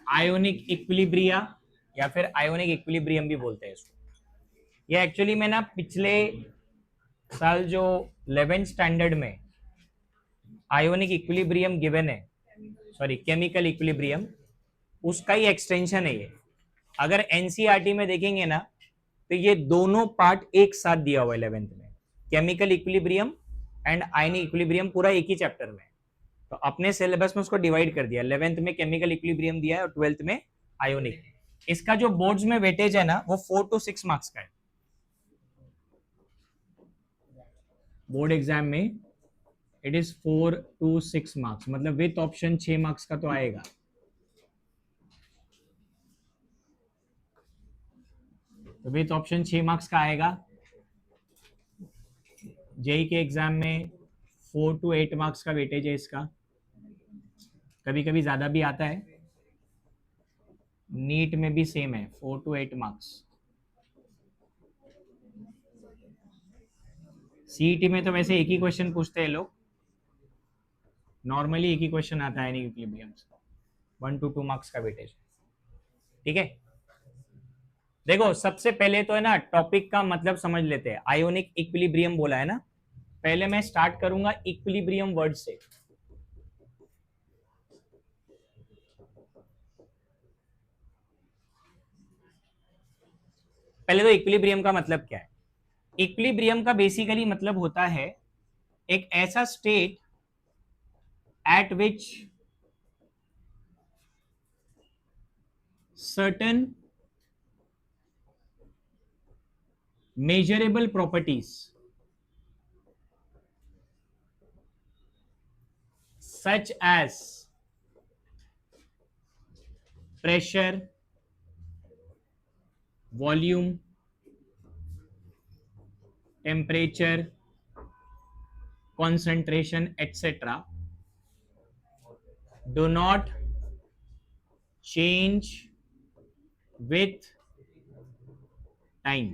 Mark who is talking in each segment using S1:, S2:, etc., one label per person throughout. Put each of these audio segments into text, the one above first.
S1: Ionic equilibria या फिर ionic equilibrium भी बोलते हैं इसको। ये एक्चुअली में ना पिछले साल जो 11th स्टैंडर्ड में आयोनिक इक्विलिब्रियम गिवन है, सॉरी केमिकल इक्विलिब्रियम, उसका ही एक्सटेंशन है ये। अगर एनसीईआरटी में देखेंगे ना तो ये दोनों पार्ट एक साथ दिया हुआ है 11th में, chemical equilibrium and ionic equilibrium पूरा एक ही चैप्टर में। तो अपने सिलेबस में उसको डिवाइड कर दिया, 11th में केमिकल इक्विलिब्रियम दिया है और 12th में आयोनिक। इसका जो बोर्ड्स में वेटेज है ना वो 4 to 6 मार्क्स का है। बोर्ड एग्जाम में इट इज 4 to 6 मार्क्स, मतलब विथ ऑप्शन 6 मार्क्स का तो आएगा। तो विथ ऑप्शन 6 मार्क्स का आएगा। जेई के एग्जाम में 4 to 8 मार्क्स का वेटेज है इसका, कभी कभी ज्यादा भी आता है। नीट में भी सेम है, 4 to 8 मार्क्स। सीईटी में तो वैसे एक ही क्वेश्चन पूछते हैं लोग, नॉर्मली एक ही क्वेश्चन आता है आयनिक इक्विलिब्रियम से, 1 to 2 मार्क्स का वेटेज। ठीक है, देखो सबसे पहले तो है ना टॉपिक का मतलब समझ लेते हैं। आयोनिक इक्विलिब्रियम बोला है ना, पहले मैं स्टार्ट करूंगा इक्विलिब्रियम वर्ड से। पहले तो इक्विलिब्रियम का मतलब क्या है। इक्विलिब्रियम का बेसिकली मतलब होता है एक ऐसा state eight which certain measurable properties such as pressure, volume, temperature, concentration, etc. do not change with time।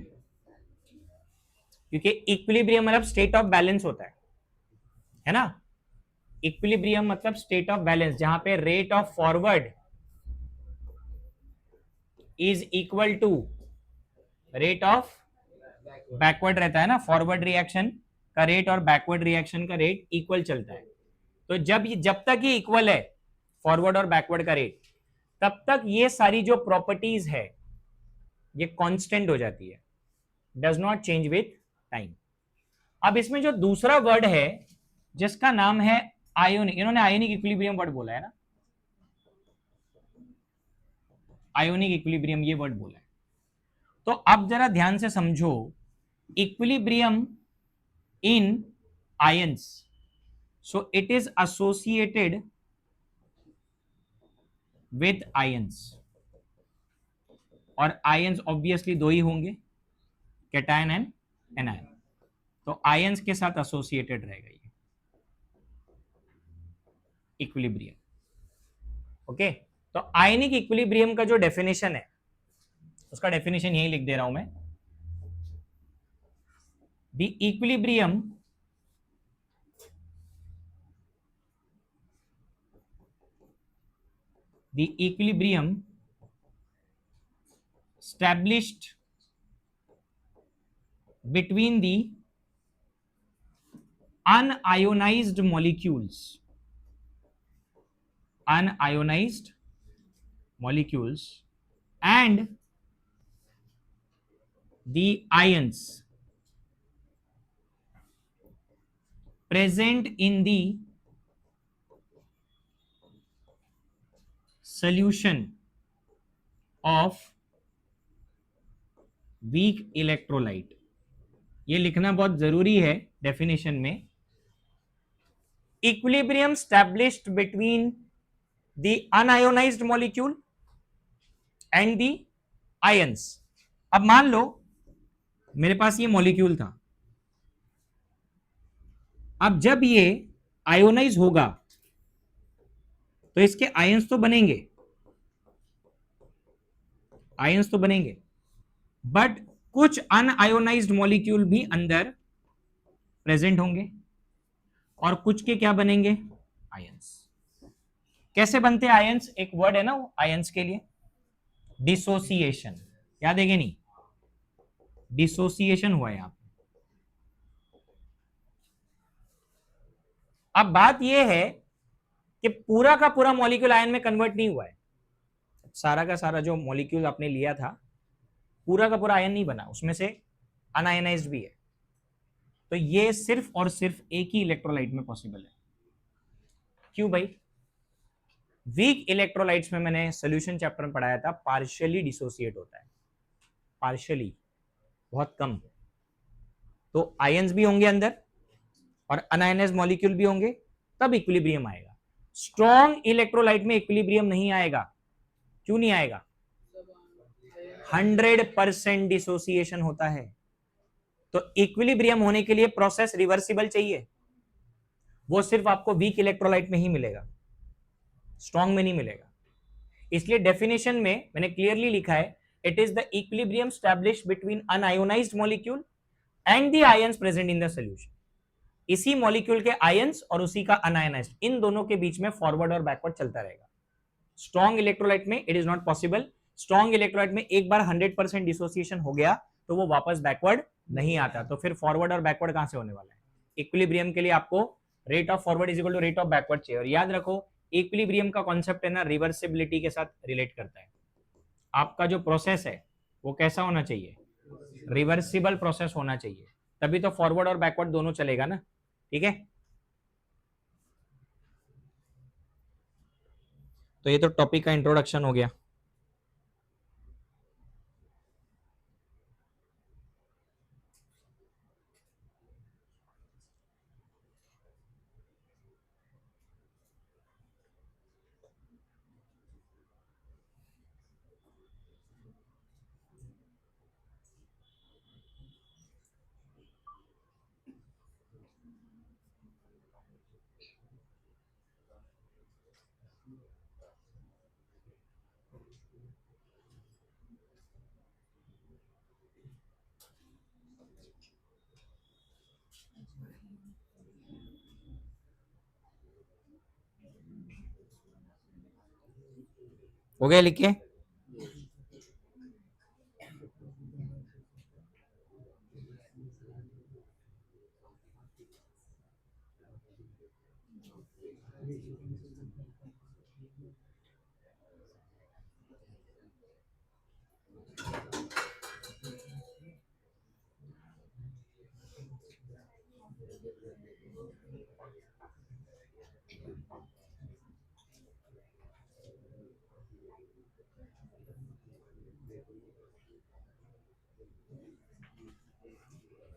S1: क्योंकि इक्विलिब्रियम मतलब स्टेट ऑफ बैलेंस होता है ना। इक्विलिब्रियम मतलब स्टेट ऑफ बैलेंस, जहां पे rate of forward is equal to rate of backward रहता है ना। फॉरवर्ड रिएक्शन का रेट और बैकवर्ड रिएक्शन का रेट इक्वल चलता है। तो जब तक ये इक्वल है फॉरवर्ड और बैकवर्ड का रेट, तब तक ये सारी जो प्रॉपर्टीज है ये कांस्टेंट हो जाती है, does not change with time. अब इसमें जो दूसरा वर्ड है जिसका नाम है आयोनिक, इन्होंने आयोनिक इक्विलिब्रियम वर्ड बोला है ना, आयोनिक इक्विलिब्रियम ये वर्ड बोला है। तो अब जरा ध्यान से समझो, equilibrium in ions, so it is associated with ions, और आयंस ऑब्वियसली दो ही होंगे, कैटायन एंड एनायन। तो आयंस के साथ एसोसिएटेड रहेगा ये इक्विलिब्रियम। ओके, तो आयनिक इक्विलिब्रियम का जो डेफिनेशन है उसका डेफिनेशन यही लिख दे रहा हूं मैं। The equilibrium established between the unionized molecules and the ions present in the solution of weak electrolyte। ये लिखना बहुत जरूरी है डेफिनेशन में। Equilibrium established between the unionised molecule and the ions. अब मान लो मेरे पास ये मॉलिक्यूल था, अब जब ये आयोनाइज होगा तो इसके आयंस तो बनेंगे, बट कुछ अनआयोनाइज्ड मॉलिक्यूल भी अंदर प्रेजेंट होंगे और कुछ के क्या बनेंगे, आयंस। कैसे बनते हैं आयंस, एक वर्ड है ना वो आयंस के लिए, डिसोसिएशन, याद है कि नहीं, डिसोसिएशन हुआ है यहां पे। अब बात यह है कि पूरा का पूरा मॉलिक्यूल आयन में कन्वर्ट नहीं हुआ है, सारा का सारा जो मॉलिक्यूल आपने लिया था पूरा का पूरा आयन नहीं बना, उसमें से अनआयनाइज्ड भी है। तो ये सिर्फ और सिर्फ एक ही इलेक्ट्रोलाइट में पॉसिबल है। क्यों भाई, वीक इलेक्ट्रोलाइट्स में मैंने सॉल्यूशन चैप्टर में पढ़ाया था पार्शियली डिसोसिएट होता है, पार्शियली, बहुत कम। तो आयंस भी होंगे अंदर और अनआयनाइज्ड मॉलिक्यूल भी होंगे, तब इक्विलिब्रियम आएगा। स्ट्रॉन्ग इलेक्ट्रोलाइट में इक्विलिब्रियम नहीं आएगा। क्यों नहीं आएगा, 100% डिसोसिएशन होता है। तो इक्विलिब्रियम होने के लिए प्रोसेस रिवर्सिबल चाहिए, वो सिर्फ आपको वीक इलेक्ट्रोलाइट में ही मिलेगा, स्ट्रॉन्ग में नहीं मिलेगा। इसलिए डेफिनेशन में मैंने क्लियरली लिखा है, it is the equilibrium established between unionised molecule and the ions present in the solution. इसी मॉलिक्यूल के आयंस और उसी का अनआयोनाइज्ड, इन दोनों के बीच में फॉरवर्ड और बैकवर्ड चलता रहेगा। स्ट्रॉन्ग इलेक्ट्रोलाइट में it is not possible. Strong electrolyte में एक बार 100% डिसोसिएशन हो गया तो वो वापस बैकवर्ड नहीं आता, तो फिर फॉरवर्ड और बैकवर्ड कहां से होने वाला है। इक्विलिब्रियम के लिए आपको rate of forward is equal to rate of backward चाहिए। और याद रखो इक्विलिब्रियम का कॉन्सेप्ट है ना, रिवर्सिबिलिटी के साथ रिलेट करता है। आपका जो प्रोसेस है वो कैसा होना चाहिए, रिवर्सिबल प्रोसेस होना चाहिए, तभी तो फॉरवर्ड और बैकवर्ड दोनों चलेगा ना। ठीक है, तो ये तो टॉपिक का इंट्रोडक्शन हो गया। हो गया, लिखिए।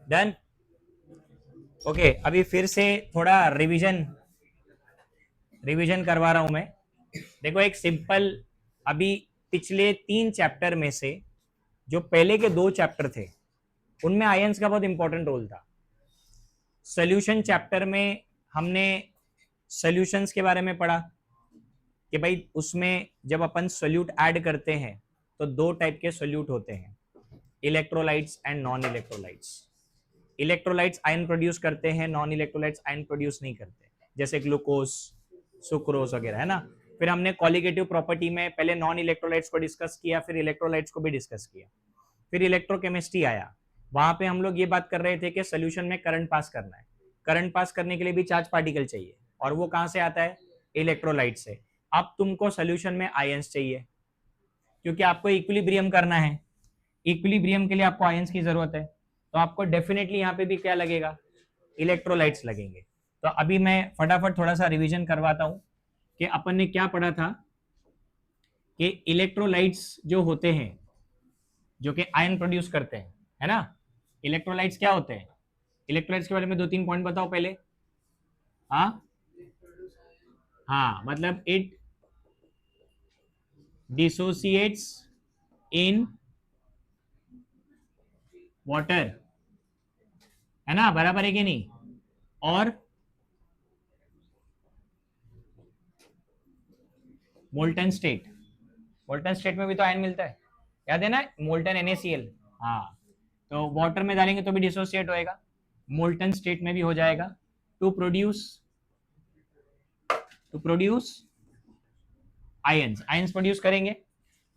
S1: डन। ओके, अभी फिर से थोड़ा रिवीजन करवा रहा हूं मैं। देखो एक सिंपल, अभी पिछले 3 चैप्टर में से जो पहले के 2 चैप्टर थे उनमें आयंस का बहुत इंपॉर्टेंट रोल था। सॉल्यूशन चैप्टर में हमने सॉल्यूशंस के बारे में पढ़ा कि भाई उसमें जब अपन सोल्यूट ऐड करते हैं तो 2 टाइप के सोल्यूट होते हैं, electrolytes and non electrolytes. Electrolytes ion produce करते हैं, नॉन इलेक्ट्रोलाइट्स आयन प्रोड्यूस नहीं करते, जैसे ग्लूकोज, सुक्रोज वगैरह, है ना। फिर हमने कॉलिगेटिव प्रॉपर्टी में पहले नॉन इलेक्ट्रोलाइट्स को डिस्कस किया, फिर इलेक्ट्रोलाइट्स को भी डिस्कस किया, फिर इलेक्ट्रोकेमिस्ट्री आया। वहां पे हम लोग ये बात कर रहे थे कि सोल्यूशन में करंट पास करना है, करंट पास करने के लिए भी चार्ज पार्टिकल चाहिए, और वो कहां से आता है, इलेक्ट्रोलाइट से। अब तुमको सोल्यूशन में आयंस चाहिए, क्योंकि आपको इक्विलिब्रियम करना है, इक्विलिब्रियम के लिए आपको आयंस की जरूरत है, तो आपको डेफिनेटली यहाँ पे भी क्या लगेगा, इलेक्ट्रोलाइट्स लगेंगे। तो अभी मैं फटाफट थोड़ा सा रिवीजन करवाता हूँ कि अपन ने क्या पढ़ा था, कि इलेक्ट्रोलाइट्स जो होते हैं जो कि आयन प्रोड्यूस करते हैं, है ना। इलेक्ट्रोलाइट्स क्या होते हैं, इलेक्ट्रोलाइट्स के बारे में 2-3 पॉइंट बताओ पहले। हाँ हाँ, मतलब इट डिसोसिएट्स इन वाटर, है ना, बराबर है कि नहीं। और मोल्टन स्टेट, मोल्टन स्टेट में भी तो आयन मिलता है, याद है ना, मोल्टन NaCl। हाँ, तो वाटर में डालेंगे तो भी डिसोसिएट होएगा। मोल्टन स्टेट में भी हो जाएगा। To produce ions, ions produce करेंगे।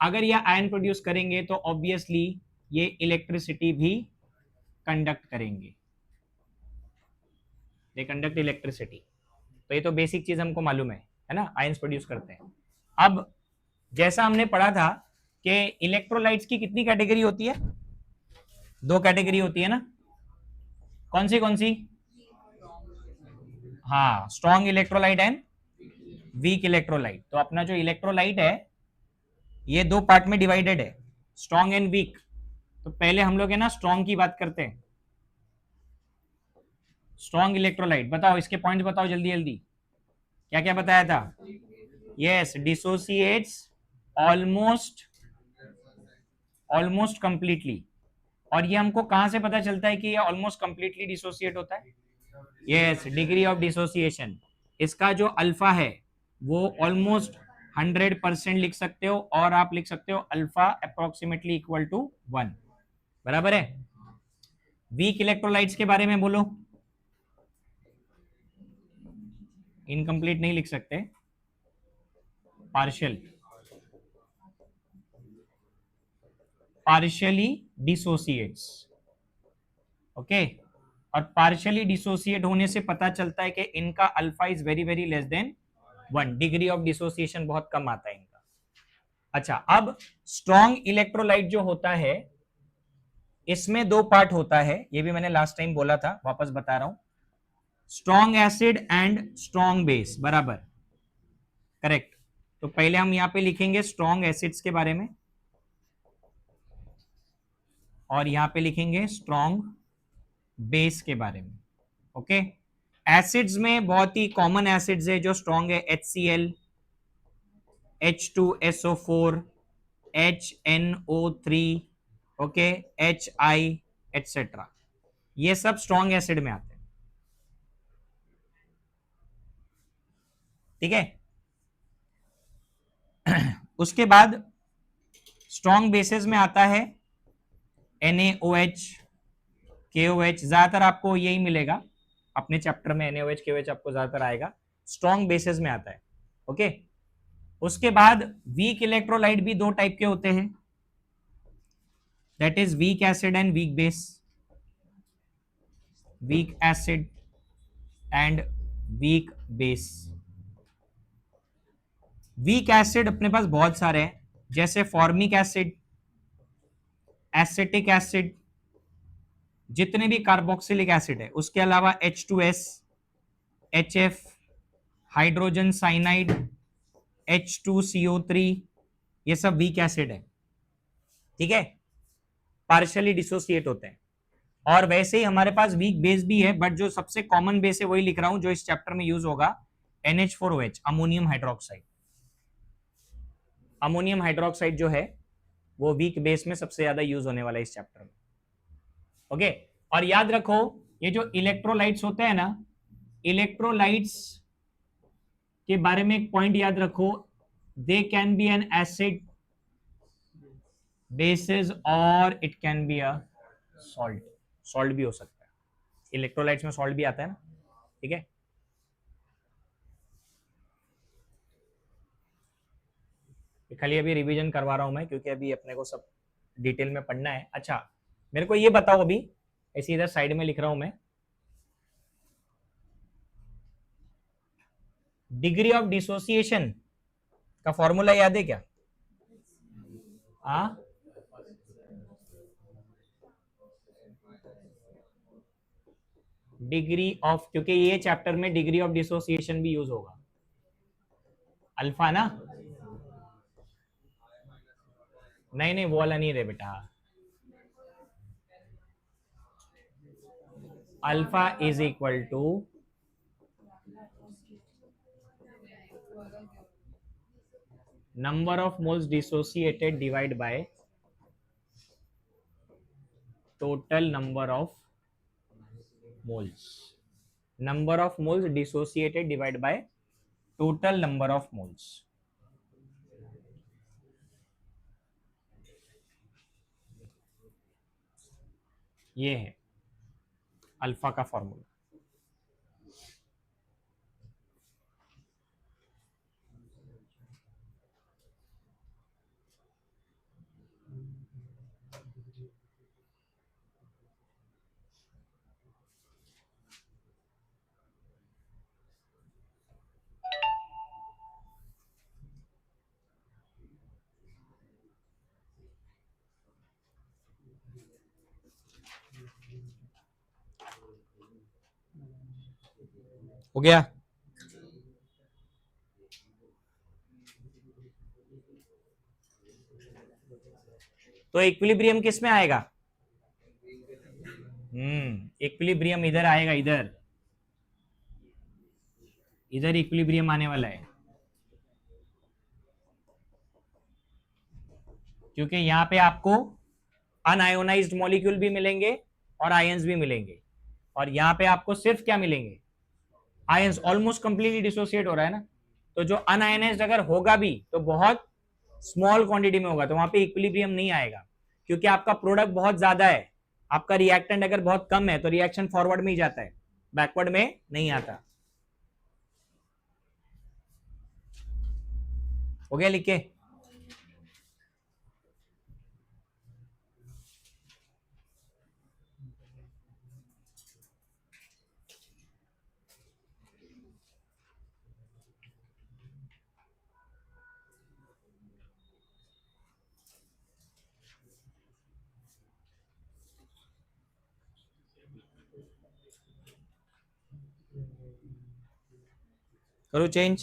S1: अगर ये आयन प्रोड्यूस करेंगे तो ऑब्वियसली ये इलेक्ट्रिसिटी भी कंडक्ट करेंगे, दे कंडक्ट इलेक्ट्रिसिटी। तो ये तो बेसिक चीज हमको मालूम है ना, आयंस प्रोड्यूस करते हैं। अब जैसा हमने पढ़ा था कि इलेक्ट्रोलाइट्स की कितनी कैटेगरी होती है, दो कैटेगरी होती है ना, कौन सी? हाँ, strong electrolyte and weak electrolyte. तो अपना जो इलेक्ट्रोलाइट है ये दो पार्ट में डिवाइडेड है, स्ट्रॉन्ग एंड वीक। तो पहले हम लोग है ना स्ट्रॉन्ग की बात करते हैं। स्ट्रॉन्ग इलेक्ट्रोलाइट बताओ, इसके पॉइंट्स बताओ जल्दी जल्दी, क्या क्या बताया था? Yes, dissociates almost almost completely. और ये हमको कहां से पता चलता है कि ये ऑलमोस्ट कंप्लीटली डिसोसिएट होता है? Yes, degree of dissociation. इसका जो अल्फा है वो ऑलमोस्ट 100% लिख सकते हो, और आप लिख सकते हो अल्फा अप्रोक्सीमेटली इक्वल टू 1, बराबर है। वीक इलेक्ट्रोलाइट्स के बारे में बोलो, इनकम्प्लीट नहीं लिख सकते, पार्शियल, पार्शियली डिसोसिएट्स, ओके। और पार्शियली डिसोसिएट होने से पता चलता है कि इनका alpha is very very less than 1, degree of dissociation बहुत कम आता है इनका। अच्छा, अब स्ट्रॉन्ग इलेक्ट्रोलाइट जो होता है इसमें दो पार्ट होता है, ये भी मैंने लास्ट टाइम बोला था, वापस बता रहा हूं। Strong acid and strong base, बराबर, करेक्ट। तो पहले हम यहां पे लिखेंगे स्ट्रॉन्ग एसिड्स के बारे में, और यहां पे लिखेंगे स्ट्रॉन्ग बेस के बारे में, ओके। एसिड्स में बहुत ही कॉमन एसिड्स है जो स्ट्रॉन्ग है, HCl, H2SO4, HNO3, okay, HI etcetera, ये सब स्ट्रॉन्ग एसिड में आते हैं, ठीक है। उसके बाद स्ट्रॉन्ग बेसिस में आता है NaOH, KOH, ज्यादातर आपको यही मिलेगा अपने चैप्टर में, NaOH KOH आपको ज्यादातर आएगा, स्ट्रॉन्ग बेसिस में आता है, ओके। उसके बाद वीक इलेक्ट्रोलाइट भी दो टाइप के होते हैं, that is weak acid and weak base, weak acid and weak base. Weak acid अपने पास बहुत सारे हैं, जैसे फॉर्मिक एसिड, एसिटिक एसिड, जितने भी कार्बोक्सिलिक एसिड है, उसके अलावा H2S, HF, hydrogen cyanide, H2CO3, ये सब वीक एसिड है, ठीक है, पार्शियली डिसोसिएट होते हैं। और वैसे ही हमारे पास वीक बेस भी है, बट जो सबसे कॉमन बेस है वही लिख रहा हूं जो इस चैप्टर में यूज होगा, NH4OH, ammonium hydroxide. Ammonium hydroxide जो है वो वीक बेस में सबसे ज्यादा यूज होने वाला है इस चैप्टर में, ओके। और याद रखो ये जो इलेक्ट्रोलाइट्स होते हैं ना, इलेक्ट्रोलाइट्स के बारे में एक पॉइंट याद रखो, they can be an acid, bases, और it can be a salt, salt भी हो सकता है, इलेक्ट्रोलाइट्स में सॉल्ट भी आता है ना, ठीक है। खाली अभी रिवीजन करवा रहा हूं मैं, क्योंकि अभी अपने को सब डिटेल में पढ़ना है। अच्छा, मेरे को ये बताओ अभी, ऐसे इधर साइड में लिख रहा हूं मैं, डिग्री ऑफ डिसोसिएशन का फॉर्मूला याद है क्या? हाँ, डिग्री ऑफ, क्योंकि ये चैप्टर में डिग्री ऑफ डिसोसिएशन भी यूज होगा, अल्फा ना, नहीं नहीं वो वाला नहीं रे बेटा, alpha is equal to number of moles dissociated divided by total number of moles, number of moles dissociated divided by total number of moles, ये है। अल्फा का फॉर्मूला। हो गया? तो इक्विलिब्रियम किस में आएगा? इक्विलिब्रियम इधर आएगा, इधर इधर इक्विलिब्रियम आने वाला है, क्योंकि यहां पे आपको अनआयोनाइज्ड मॉलिक्यूल भी मिलेंगे और आयंस भी मिलेंगे, और यहां पे आपको सिर्फ क्या मिलेंगे? आयंस। ऑलमोस्ट कंप्लीटली डिसोसिएट हो रहा है ना, तो जो अनआयनाइज्ड अगर होगा भी तो बहुत स्मॉल क्वांटिटी में होगा, तो वहां पे इक्विलिब्रियम नहीं आएगा, क्योंकि आपका प्रोडक्ट बहुत ज्यादा है, आपका रिएक्टेंट अगर बहुत कम है तो रिएक्शन फॉरवर्ड में ही जाता है, बैकवर्ड में नहीं आता। हो गया लिख के? करो चेंज।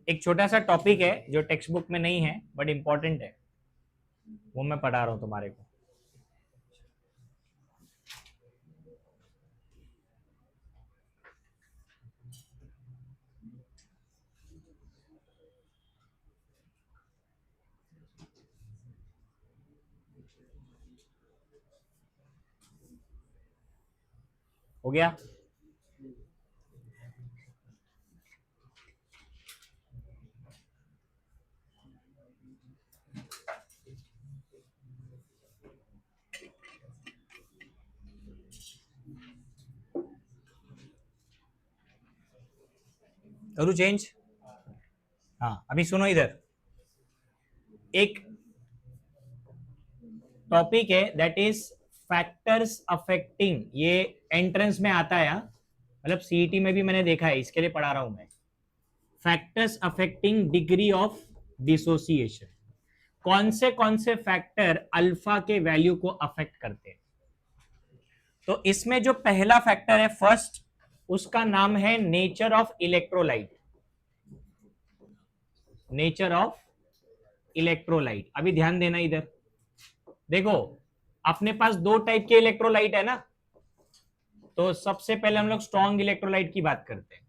S1: एक छोटा सा टॉपिक है जो टेक्स्ट बुक में नहीं है बट इंपॉर्टेंट है, वो मैं पढ़ा रहा हूं तुम्हारे को। हो गया? करूँ चेंज? हाँ, अभी सुनो, इधर एक टॉपिक है दैट इज फैक्टर्स अफेक्टिंग, ये एंट्रेंस में आता है, मतलब सीईटी में भी मैंने देखा है, इसके लिए पढ़ा रहा हूं मैं। Factors affecting degree of dissociation, कौन से फैक्टर अल्फा के वैल्यू को अफेक्ट करते हैं? तो इसमें जो पहला फैक्टर है फर्स्ट, उसका नाम है nature of electrolyte. Nature of electrolyte. अभी ध्यान देना इधर, देखो अपने पास दो टाइप के इलेक्ट्रोलाइट है ना, तो सबसे पहले हम लोग स्ट्रॉन्ग इलेक्ट्रोलाइट की बात करते हैं।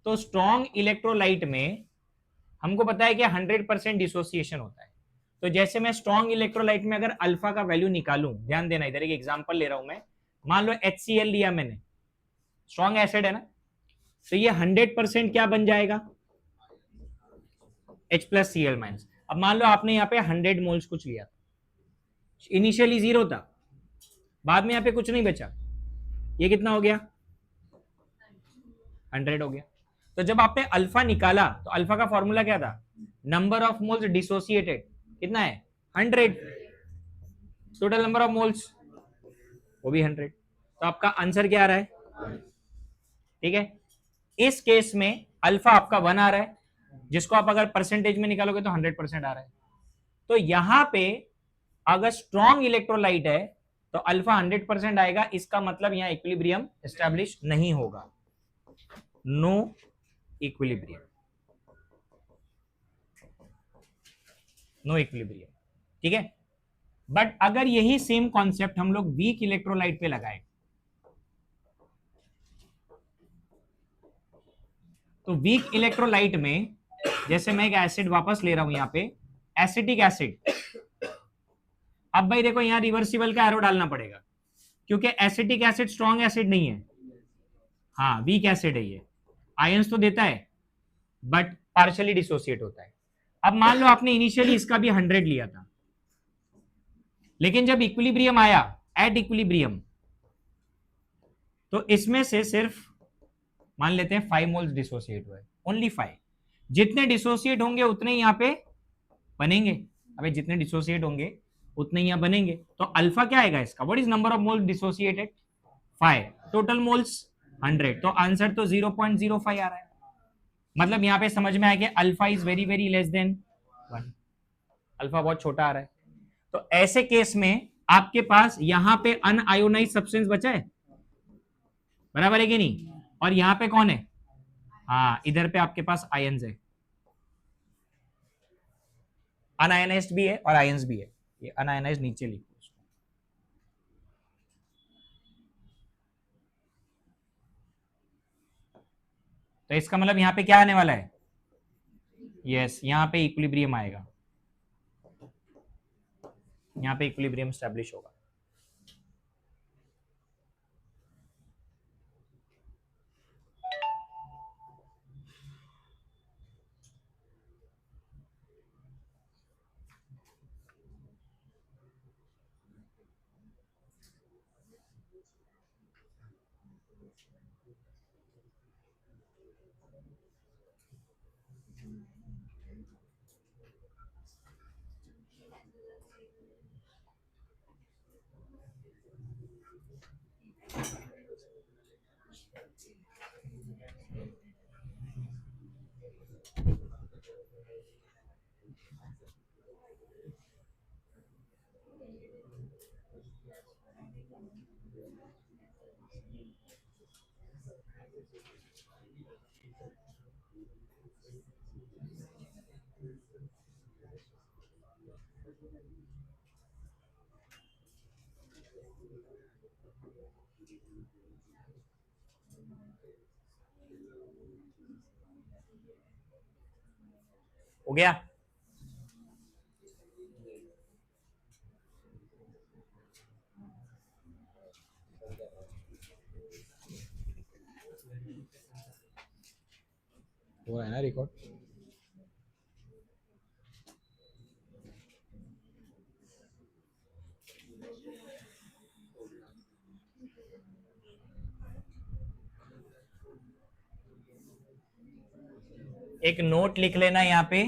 S1: तो स्ट्रॉन्ग इलेक्ट्रोलाइट में हमको पता है कि 100% डिसोसिएशन होता है। तो जैसे मैं स्ट्रॉन्ग इलेक्ट्रोलाइट में अगर अल्फा का वैल्यू निकालूं, ध्यान देना इधर एक एग्जांपल ले रहा हूं मैं, मान लो HCl लिया मैंने, स्ट्रॉन्ग एसिड है ना, तो ये 100% क्या बन जाएगा? H+Cl-। अब मान लो आपने यहाँ पे 100 मोल्स कुछ लिया, इनिशियली 0 था, बाद में यहाँ पे कुछ नहीं बचा, ये कितना हो गया? 100 हो गया। तो जब आपने अल्फा निकाला तो अल्फा का फॉर्मूला क्या था? नंबर ऑफ मोल्स डिसोसिएटेड कितना है? 100। टोटल नंबर ऑफ मोल्स वो भी 100, तो आपका आंसर क्या आ रहा है? ठीक है, इस केस में अल्फा आपका 1 आ रहा है, जिसको आप अगर परसेंटेज में निकालोगे तो 100% आ रहा है। तो यहां पे अगर स्ट्रॉन्ग इलेक्ट्रोलाइट है तो अल्फा 100% आएगा, इसका मतलब यहां इक्विलिब्रियम एस्टैब्लिश नहीं होगा, नो इक्विलिब्रियम, नो इक्विलिब्रियम। ठीक है, बट अगर यही सेम कॉन्सेप्ट हम लोग वीक इलेक्ट्रोलाइट पे लगाए, तो वीक इलेक्ट्रोलाइट में जैसे मैं एक एसिड वापस ले रहा हूं यहां पे, एसिटिक एसिड। अब भाई देखो यहां रिवर्सिबल का एरो डालना पड़ेगा, क्योंकि एसिटिक एसिड स्ट्रॉन्ग एसिड नहीं है, हाँ वीक एसिड है ये, आयंस तो देता है बट पार्शियली डिसोसिएट होता है। अब मान लो आपने इनिशियली इसका भी 100 लिया था, लेकिन जब इक्विलिब्रियम आया एट इक्विलिब्रियम, तो इसमें से सिर्फ मान लेते हैं 5 मोल्स डिसोसिएट हुए, ओनली 5। जितने डिसोसिएट होंगे उतने ही यहां पे बनेंगे। अबे जितने डिसोसिएट होंगे उतने ही यहां बनेंगे, तो अल्फा क्या आएगा इसका, what is number of moles dissociated, 5, total moles 100, तो आंसर तो 0.05 आ रहा है। मतलब यहां पे समझ में आया कि alpha is very very less than 1, alpha बहुत छोटा आ रहा है। तो ऐसे केस में आपके पास यहां पे अनआयोनाइज्ड सब्सटेंस बचा है, बराबर है कि नहीं, और यहां पे कौन है, हाँ इधर पे आपके पास आयंस है, अनआयोनाइज्ड भी है और आयंस भी है, ये अनआयोनाइज्ड नीचे लिखो उसको। तो इसका मतलब यहां पे क्या आने वाला है, यस यहां पे इक्विलिब्रियम आएगा, यहां पे इक्विलिब्रियम स्टैब्लिश होगा। हो गया, हो रहा है ना रिकॉर्ड। एक नोट लिख लेना यहाँ पे,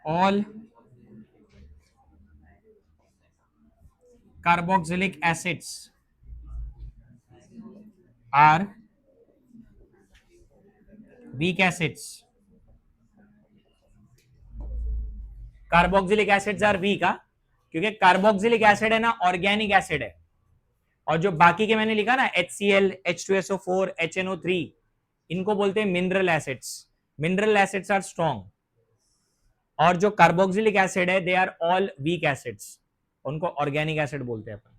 S1: all carboxylic acids are weak acids, carboxylic acids are weak, क्योंकि कार्बोक्सिलिक एसिड है ना ऑर्गेनिक एसिड है, और जो बाकी के मैंने लिखा ना HCl, H2SO4, HNO3, इनको बोलते हैं mineral acids. Mineral acids are strong, और जो कार्बोक्सिलिक एसिड है they are all weak acids, उनको ऑर्गेनिक एसिड बोलते हैं अपन।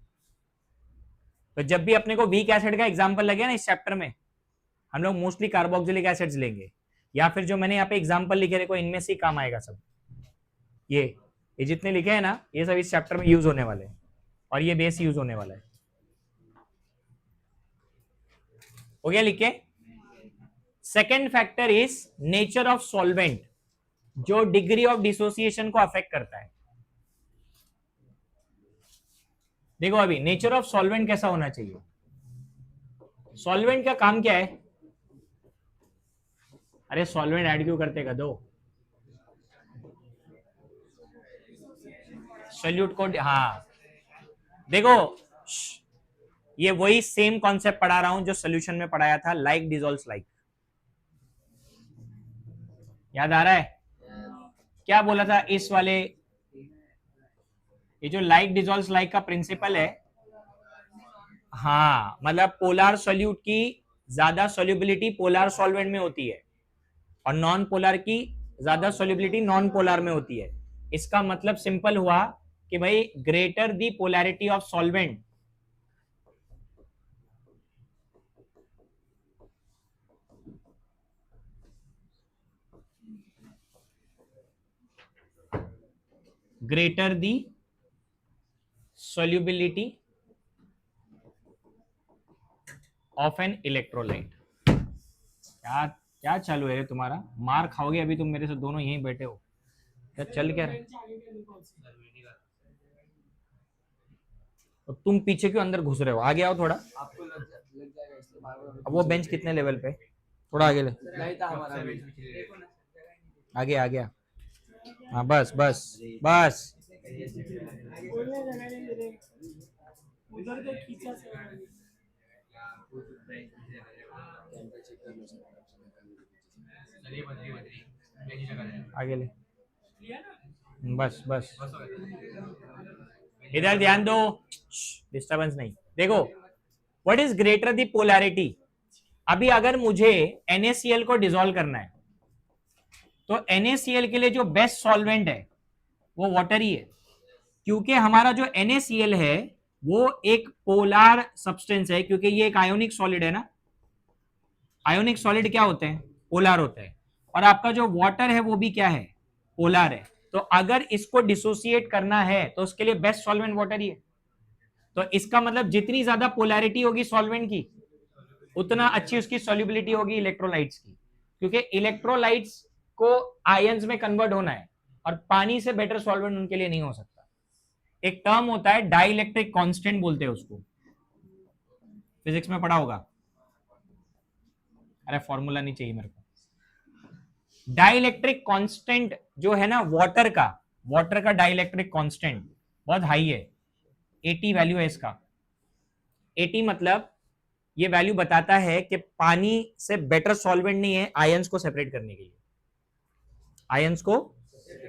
S1: तो जब भी अपने को वीक एसिड का एग्जांपल लगे ना इस चैप्टर में, हम लोग मोस्टली कार्बोक्सिलिक एसिड्स लेंगे, या फिर जो मैंने यहाँ पे एग्जांपल लिखे देखो इनमें से काम आएगा सब, ये जितने लिखे हैं ना ये सब इस चैप्टर में यूज होने वाले हैं, और ये बेस यूज होने वाला है। हो गया लिख के। Second factor is nature of solvent, जो डिग्री ऑफ डिसोसिएशन को अफेक्ट करता है। देखो अभी नेचर ऑफ सॉल्वेंट कैसा होना चाहिए, सॉल्वेंट का काम क्या है, अरे सॉल्वेंट ऐड क्यों करते गधो, सोल्यूट को, हाँ देखो ये वही सेम कॉन्सेप्ट पढ़ा रहा हूं जो सोल्यूशन में पढ़ाया था, लाइक डिसॉल्व्स लाइक, याद आ रहा है क्या बोला था इस वाले, ये जो लाइक डिसॉल्व्स लाइक का प्रिंसिपल है, हाँ मतलब पोलर सोल्यूट की ज्यादा सोल्यूबिलिटी पोलर सॉल्वेंट में होती है, और नॉन पोलर की ज्यादा सोल्यूबिलिटी नॉन पोलर में होती है। इसका मतलब सिंपल हुआ कि भाई greater the polarity of solvent, greater the solubility of an electrolyte. क्या क्या चालू है रे तुम्हारा, मार खाओगे अभी तुम मेरे से, दोनों यहीं बैठे हो। क्या चल क्या रहा है? तो तुम पीछे क्यों अंदर घुस रहे हो? आगे आओ थोड़ा।
S2: आपको लग जाएगा इसलिए बार-बार
S1: अब वो बेंच कितने लेवल पे? थोड़ा आगे ले।
S2: नहीं था हमारा भी।
S1: आगे आ गया। हाँ बस बस बस।
S2: उधर तो खींचा से
S1: आगे ले। बस बस। इधर ध्यान दो, डिस्टरबेंस नहीं। देखो, what is greater the polarity? अभी अगर मुझे NaCl को डिसॉल्व करना है तो NaCl के लिए जो बेस्ट सॉल्वेंट है वो वाटर ही है, क्योंकि हमारा जो NaCl है वो एक पोलार सब्सटेंस है, क्योंकि ये एक आयोनिक सॉलिड है ना। आयोनिक सॉलिड क्या होते हैं? पोलार होते हैं। और आपका जो वाटर है वो भी क्या है? पोलार है। तो अगर इसको डिसोसिएट करना है तो उसके लिए बेस्ट सॉल्वेंट वाटर ही है। तो इसका मतलब जितनी ज्यादा पोलैरिटी होगी सॉल्वेंट की, उतना अच्छी उसकी सॉल्युबिलिटी होगी इलेक्ट्रोलाइट्स की, क्योंकि इलेक्ट्रोलाइट्स को आयंस में कन्वर्ट होना है और पानी से बेटर सॉल्वेंट उनके लिए नहीं हो सकता। एक टर्म होता है डाइलेक्ट्रिक कांस्टेंट बोलते हैं उसको, फिजिक्स में पढ़ा होगा। अरे फॉर्मूला नहीं चाहिए मेरे को। डाइलेक्ट्रिक कांस्टेंट जो है ना वाटर का डाइलेक्ट्रिक कांस्टेंट बहुत हाई है। 80 वैल्यू है इसका। 80 मतलब ये वैल्यू बताता है कि पानी से बेटर सॉल्वेंट नहीं है आयंस को सेपरेट करने के लिए। आयंस को,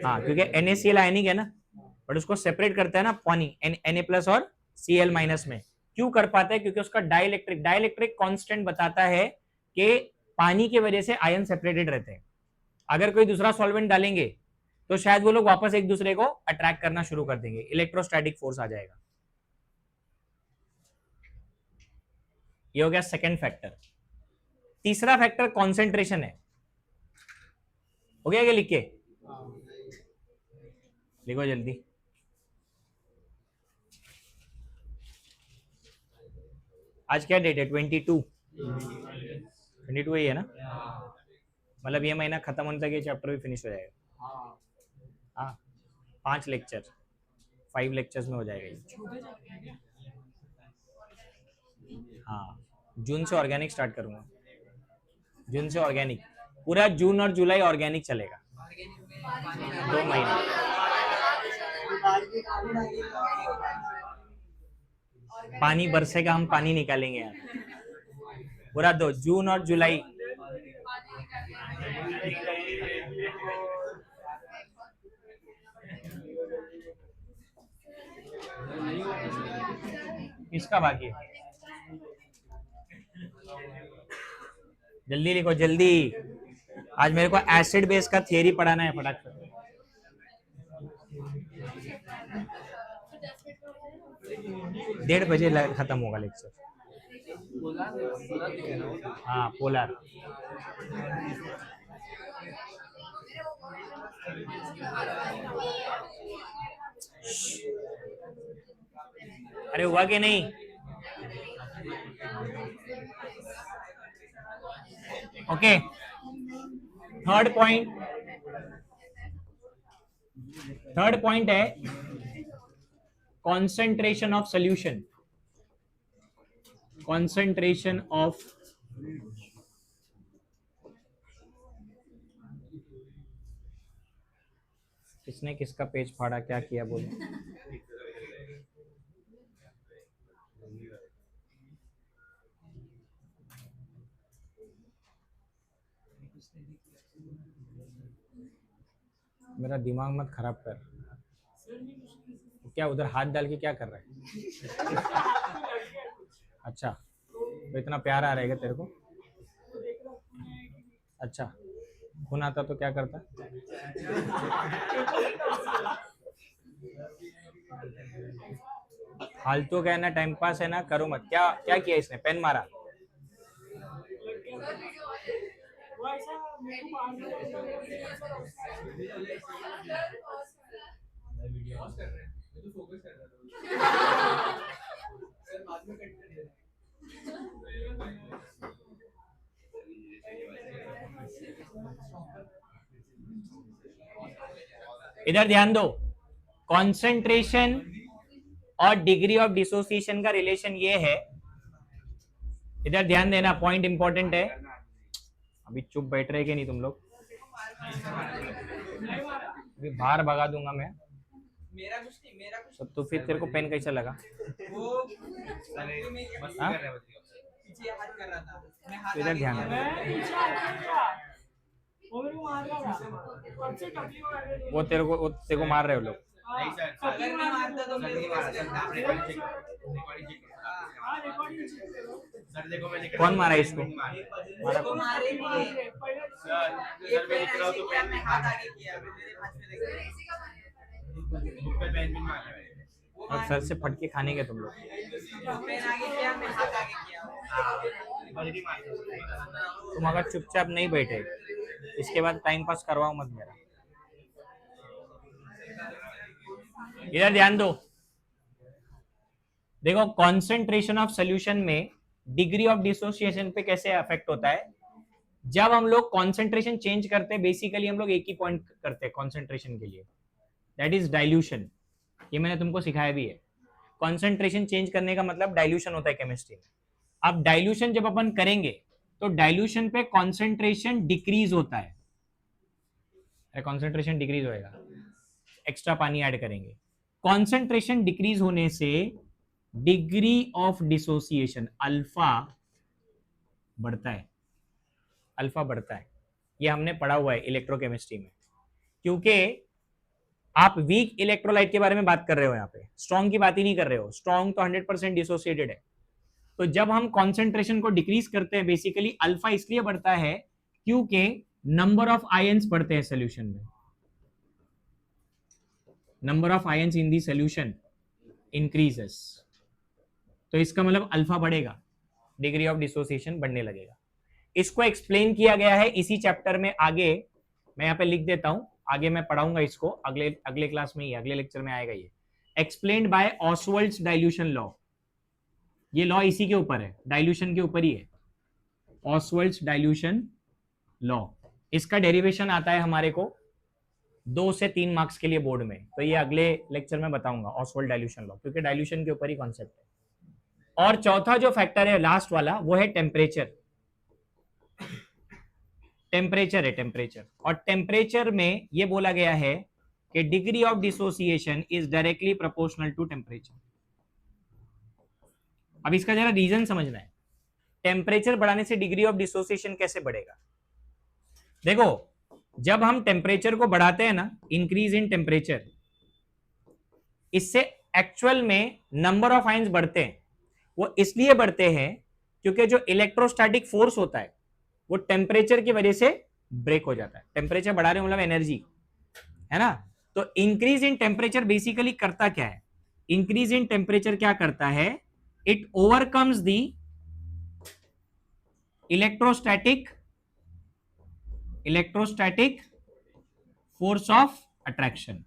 S1: हाँ, क्योंकि NaCl आयनिक है ना, बट उसको सेपरेट करता है ना पानी Na+ और Cl- में। क्यों कर पाता है? क्योंकि उसका डाइलेक्ट्रिक कांस्टेंट बताता है कि पानी की वजह से आयन सेपरेटेड रहते हैं। अगर कोई दूसरा सॉल्वेंट डालेंगे तो शायद वो लोग वापस एक दूसरे को अट्रैक्ट करना शुरू कर देंगे, इलेक्ट्रोस्टैटिक फोर्स आ जाएगा। ये हो गया सेकंड फैक्टर। तीसरा फैक्टर कॉन्सेंट्रेशन है। हो गया क्या? लिख के लिखो जल्दी। आज क्या डेट है? 22 ही है ना? मतलब ये महीना खत्म होने तक ये चैप्टर भी फिनिश हो जाएगा। हाँ, 5 लेक्चर, 5 लेक्चर्स में हो जाएगा ये। हाँ, जून से ऑर्गेनिक स्टार्ट करूंगा। जून से ऑर्गेनिक, पूरा जून और जुलाई ऑर्गेनिक चलेगा, 2 महीने। पानी बरसेगा, हम पानी निकालेंगे यार, पूरा 2 जून और जुलाई। किसका बाकी है? जल्दी लिखो जल्दी। आज मेरे को एसिड बेस का थियरी पढ़ाना है फटाफट। 1:30 बजे खत्म होगा लेक्चर। हाँ पोलर। अरे हुआ कि नहीं? ओके, थर्ड पॉइंट है concentration of solution. Concentration of किसने किसका पेज फाड़ा, क्या किया बोलो। मेरा दिमाग मत खराब कर। क्या उधर हाथ डाल के क्या कर रहा है? अच्छा, तो इतना प्यार आ रहा है क्या तेरे को? अच्छा, खून आता तो क्या करता? फालतू का है ना, टाइम पास है ना, करो मत। क्या क्या किया इसने? पेन मारा? इधर ध्यान दो, कॉन्सेंट्रेशन और डिग्री ऑफ डिसोसिएशन का रिलेशन ये है, इधर ध्यान देना, पॉइंट इंपॉर्टेंट है। अभी चुप बैठ रहे कि नहीं तुम लोग? अभी बाहर भगा दूंगा मैं।
S2: मेरा कुछ नहीं, मेरा कुछ
S1: तो फिर तेरे को पेन कैसा लगा?
S2: वो
S1: हाँ?
S2: पीछे हाथ कर रहा था, मैं हाथ
S1: इधर
S2: आगे
S1: ध्यान
S2: किया।
S1: दे। वो तेरे को मार रहे हो लोग।
S2: अगर मैं मारता तो मेरे पास
S1: कौन मारा इसको? मारा
S2: को
S1: कौन?
S2: मारे नहीं। एक पैर ऐसे किया, मैं हाथ आगे किया, मेरे हाथ पे लगा। वो
S1: और सर से फटके खाने के तुम लोग।
S2: पैर आगे किया, मैं हाथ आगे किया।
S1: तुम अगर चुपचाप नहीं बैठे, इसके बाद टाइम पास करवाओ मत मेरा। इधर ध्यान दो, देखो कॉन्सेंट्रेशन ऑफ सोल्यूशन में डिग्री ऑफ डिसोसिएशन पे कैसे अफेक्ट होता है। जब हम लोग कॉन्सेंट्रेशन चेंज करते हैं, बेसिकली हम लोग एक ही पॉइंट करते हैं कॉन्सेंट्रेशन के लिए, दैट इज डाइल्यूशन। ये मैंने तुमको सिखाया भी है। कॉन्सेंट्रेशन चेंज करने का मतलब डाइल्यूशन होता है केमिस्ट्री में। अब डाइल्यूशन जब अपन करेंगे तो डाइल्यूशन पे कॉन्सेंट्रेशन डिक्रीज होता है। अरे कॉन्सेंट्रेशन डिक्रीज होएगा, एक्स्ट्रा पानी ऐड करेंगे। कॉन्सेंट्रेशन डिक्रीज होने से डिग्री ऑफ डिसोसिएशन अल्फा बढ़ता है, अल्फा बढ़ता है। ये हमने पढ़ा हुआ है इलेक्ट्रोकेमिस्ट्री में। क्योंकि आप वीक इलेक्ट्रोलाइट के बारे में बात कर रहे हो, यहाँ पे स्ट्रॉन्ग की बात ही नहीं कर रहे हो। स्ट्रॉन्ग तो 100% डिसोसिएटेड है। तो जब हम कॉन्सेंट्रेशन को डिक्रीज करते हैं, बेसिकली अल्फा इसलिए बढ़ता है क्योंकि नंबर ऑफ आयंस बढ़ते हैं सोल्यूशन में। Number of ions in the solution increases, तो इसका मतलब अल्फा बढ़ेगा, डिग्री ऑफ डिसोसिएशन बढ़ने लगेगा। इसको एक्सप्लेन किया गया है इसी चैप्टर में। आगे मैं यहाँ पे लिख देता हूं, आगे मैं पढ़ाऊंगा इसको, अगले क्लास में ही, अगले लेक्चर में आएगा ये। Explained by Ostwald's dilution law. ये लॉ इसी के ऊपर है, डाइल्यूशन के ऊपर ही है, ऑसवर्ल्ड्स डाइल्यूशन लॉ। इसका डेरिवेशन आता है हमारे को 2 से 3 मार्क्स के लिए बोर्ड में, तो ये अगले लेक्चर में बताऊंगा ऑसवर्ल्ड डाइल्यूशन लॉ, क्योंकि डाइल्यूशन के ऊपर ही कॉन्सेप्ट है। और चौथा जो फैक्टर है लास्ट वाला, वो है टेम्परेचर। टेम्परेचर है, टेम्परेचर। और टेम्परेचर में ये बोला गया है कि degree of dissociation is directly proportional to temperature. अब इसका जरा रीजन समझना है, टेम्परेचर बढ़ाने से डिग्री ऑफ डिसोसिएशन कैसे बढ़ेगा। देखो जब हम टेम्परेचर को बढ़ाते हैं ना, इंक्रीज इन टेम्परेचर, इससे एक्चुअल में नंबर ऑफ आयंस बढ़ते हैं। वो इसलिए बढ़ते हैं क्योंकि जो इलेक्ट्रोस्टैटिक फोर्स होता है वो टेम्परेचर की वजह से ब्रेक हो जाता है। टेम्परेचर बढ़ा रहे मतलब एनर्जी है ना। तो इंक्रीज इन टेम्परेचर बेसिकली करता क्या है, इंक्रीज इन टेम्परेचर क्या करता है, it overcomes the electrostatic force of attraction.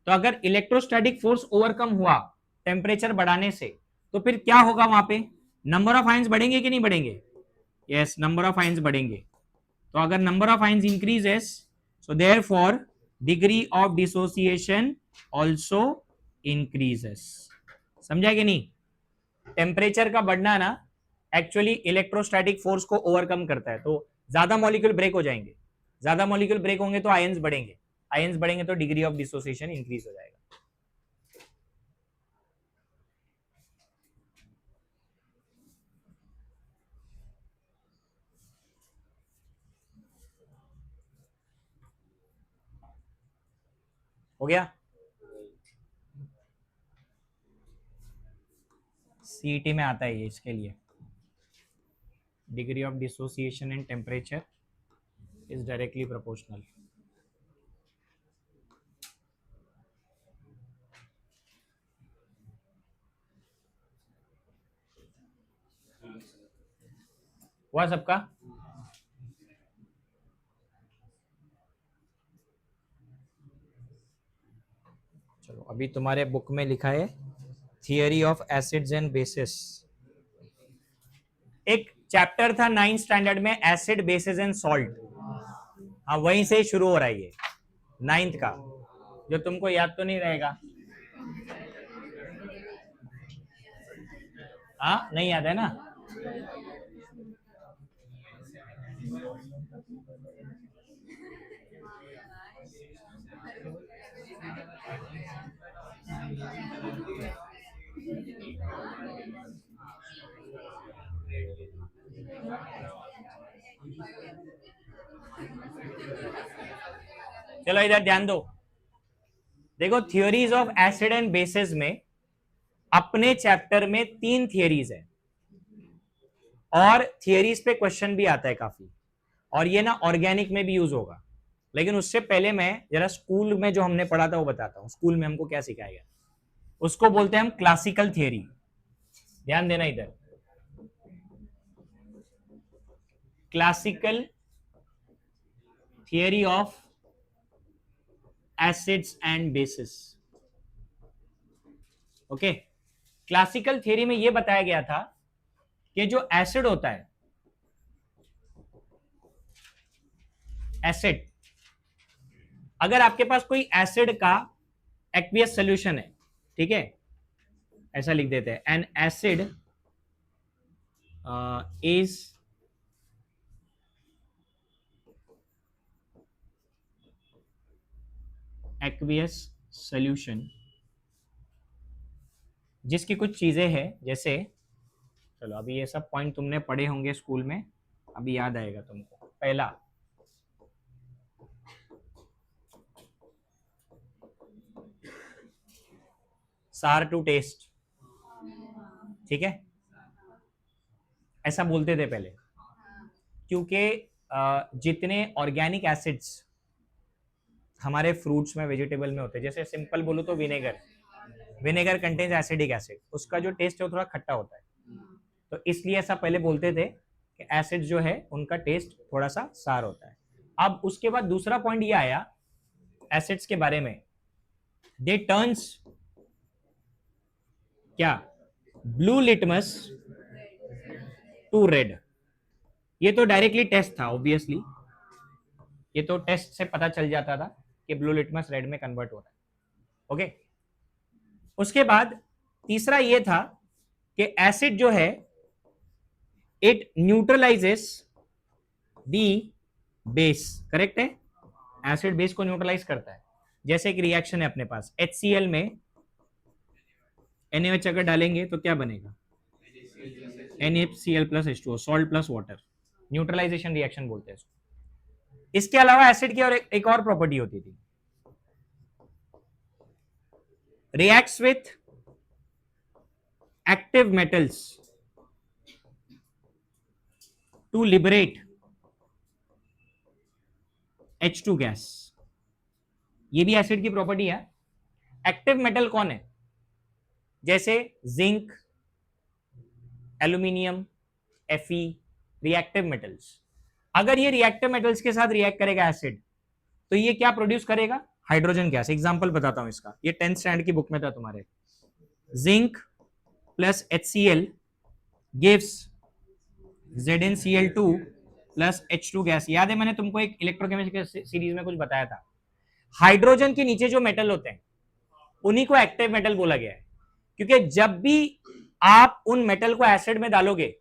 S1: तो अगर इलेक्ट्रोस्टैटिक फोर्स ओवरकम हुआ टेम्परेचर बढ़ाने से, तो फिर क्या होगा वहां पे, नंबर ऑफ आयंस बढ़ेंगे कि नहीं बढ़ेंगे? यस, नंबर ऑफ आयंस बढ़ेंगे। तो अगर number of ions increases, so therefore degree of dissociation also increases. समझा कि नहीं? टेम्परेचर का बढ़ना ना एक्चुअली इलेक्ट्रोस्टैटिक फोर्स को ओवरकम करता है, तो ज्यादा मॉलिक्यूल ब्रेक हो जाएंगे। ज्यादा मॉलिक्यूल ब्रेक होंगे तो आयंस बढ़ेंगे, आयंस बढ़ेंगे तो डिग्री ऑफ डिसोसिएशन इंक्रीज हो जाएगा। हो गया? सीईटी में आता है ये, इसके लिए degree of dissociation and temperature is directly proportional. हुआ सबका? चलो अभी तुम्हारे बुक में लिखा है theory of acids and bases. एक चैप्टर था 9th स्टैंडर्ड में, एसिड बेसिस एंड सॉल्ट। हाँ वहीं से शुरू हो रहा है ये 9th का। जो तुमको याद तो नहीं रहेगा? हाँ, नहीं याद है ना? चलो इधर ध्यान दो। देखो, theories of acid and bases में अपने चैप्टर में 3 थियोरीज है, और थियोरीज पे क्वेश्चन भी आता है काफी, और ये ना ऑर्गेनिक में भी यूज होगा। लेकिन उससे पहले मैं जरा स्कूल में जो हमने पढ़ा था वो बताता हूं। स्कूल में हमको क्या सिखाया गया, उसको बोलते हैं हम क्लासिकल थियोरी। ध्यान देना इधर, classical theory of acids and bases. Okay, classical theory में यह बताया गया था कि जो एसिड होता है, एसिड, अगर आपके पास कोई एसिड का एक्वियस सॉल्यूशन है, ठीक है, ऐसा लिख देते हैं, N acid is aqueous solution, जिसकी कुछ चीजें हैं, जैसे, चलो अभी ये सब पॉइंट तुमने पढ़े होंगे स्कूल में, अभी याद आएगा तुमको। पहला, सार टू टेस्ट, ठीक है, ऐसा बोलते थे पहले, क्योंकि जितने ऑर्गेनिक एसिड्स हमारे फ्रूट्स में, वेजिटेबल में होते हैं, जैसे सिंपल बोलो तो vinegar, vinegar contains acidic acid, उसका जो टेस्ट है वो थोड़ा खट्टा होता है, तो इसलिए ऐसा पहले बोलते थे कि एसिड जो है उनका टेस्ट थोड़ा सा सार होता है। अब उसके बाद दूसरा पॉइंट ये आया एसिड्स के बारे में, दे टर्न्स क्या, ब्लू लिटमस टू रेड। ये तो डायरेक्टली टेस्ट था, ऑब्वियसली ये तो टेस्ट से पता चल जाता था कि ब्लू लिटमस रेड में कन्वर्ट हो रहा है। ओके, उसके बाद तीसरा ये था कि एसिड जो है it neutralises the base, correct है, एसिड बेस को न्यूट्रलाइज करता है। जैसे एक रिएक्शन है अपने पास, HCl में NaOH अगर डालेंगे तो क्या बनेगा, NaCl plus H2O, salt plus water, neutralisation reaction बोलते हैं इसको। इसके अलावा एसिड की और एक और प्रॉपर्टी होती थी, reacts with active metals to liberate H2 gas. ये भी एसिड की प्रॉपर्टी है। एक्टिव मेटल कौन है, जैसे zinc, aluminium, Fe, reactive metals. अगर ये रिएक्टिव मेटल्स के साथ रिएक्ट करेगा एसिड, तो ये क्या प्रोड्यूस करेगा, हाइड्रोजन गैस। एग्जांपल बताता हूं इसका, ये 10th स्टैंडर्ड की बुक में था तुम्हारे, zinc plus HCl gives ZnCl2 plus H2 gas. याद है मैंने तुमको एक इलेक्ट्रोकेमिस्ट्री सीरीज में कुछ बताया था, हाइड्रोजन के नीचे जो मेटल होते हैं उन्हीं को एक्टिव मेटल बोला गया है, क्योंकि जब भी आप उन मेटल को एसिड में डालोगे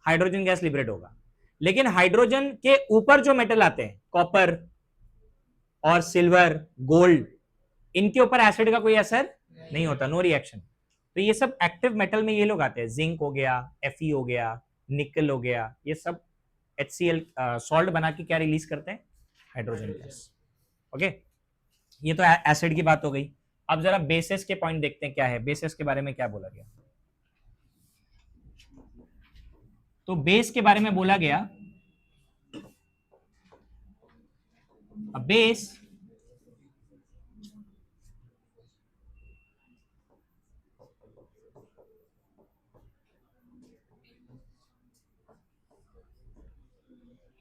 S1: हाइड्रोजन गैस लिबरेट होगा। लेकिन हाइड्रोजन के ऊपर जो मेटल आते हैं, कॉपर और सिल्वर, गोल्ड, इनके ऊपर एसिड का कोई असर नहीं होता, नो रिएक्शन। तो ये सब एक्टिव मेटल में ये लोग आते हैं, जिंक हो गया, Fe हो गया, निकल हो गया, ये सब HCl सॉल्ट बना के क्या रिलीज करते हैं, हाइड्रोजन गैस। ओके, ये तो एसिड की बात हो गई। अब जरा बेसिस के पॉइंट देखते हैं क्या है, बेसिस के बारे में क्या बोला गया। तो बेस के बारे में बोला गया, base